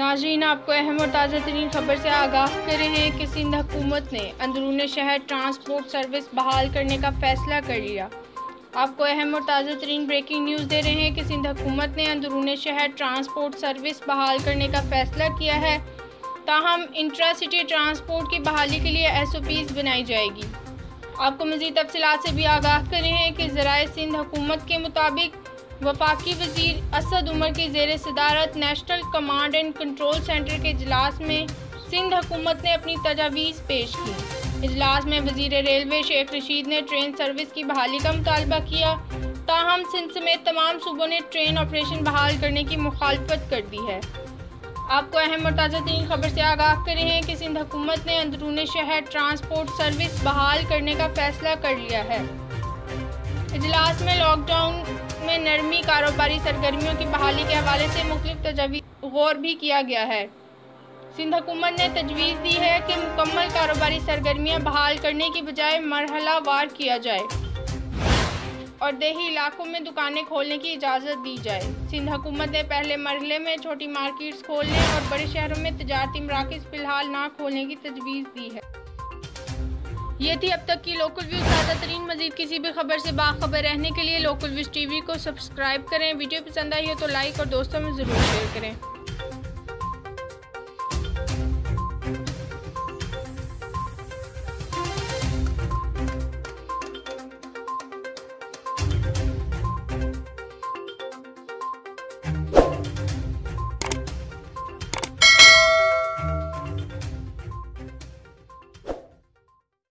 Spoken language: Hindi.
नाज़रीन, आपको अहम और ताज़ा तरीन खबर से आगाह कर रहे हैं कि सिंध हुकूमत ने अंदरूनी शहर ट्रांसपोर्ट सर्विस बहाल करने का फैसला कर लिया। आपको अहम और ताज़ा तरीन ब्रेकिंग न्यूज़ दे रहे हैं कि सिंध हुकूमत ने अंदरूनी शहर ट्रांसपोर्ट सर्विस बहाल करने का फैसला किया है। ताहम इंट्रा सिटी ट्रांसपोर्ट की बहाली के लिए SOPs बनाई जाएगी। आपको मज़ीद तफसीलात से भी आगाह कर रहे हैं कि ज़राए सिंध हुकूमत के मुताबिक वफाकी वज़ीर असद उमर की ज़ेर सदारत national command and control centre के इजलास में सिंध हुकूमत ने अपनी तजावीज़ पेश की। इजलास में वज़ीर रेलवे शेख रशीद ने ट्रेन सर्विस की बहाली का मुतालबा किया। ताहम सिंध समेत तमाम सूबों ने ट्रेन ऑपरेशन बहाल करने की मुखालफत कर दी है। आपको अहम और ताज़ा तरीन खबर से आगाह कर रहे हैं कि सिंध हुकूमत ने अंदरूनी शहर ट्रांसपोर्ट सर्विस बहाल करने का फैसला कर लिया है। इजलास में लॉकडाउन में नरमी कारोबारी सरगर्मियों की बहाली के हवाले से मुख्तलिफ तजवीज़ गौर भी किया गया है। सिंध हुकूमत ने तजवीज़ दी है कि मुकम्मल कारोबारी सरगर्मियाँ बहाल करने की बजाय मरहलावार किया जाए और देही इलाकों में दुकानें खोलने की इजाज़त दी जाए। सिंध हुकूमत ने पहले मरहले में छोटी मार्केट्स खोलने और बड़े शहरों में तजारती मराकज़ फ़िलहाल ना खोलने की तजवीज़ दी है। ये थी अब तक की लोकल व्यूज़ ताज़ा तरीन। मज़ीद किसी भी खबर से बाखबर रहने के लिए लोकल व्यूज़ TV को सब्सक्राइब करें। वीडियो पसंद आई हो तो लाइक और दोस्तों में ज़रूर शेयर करें।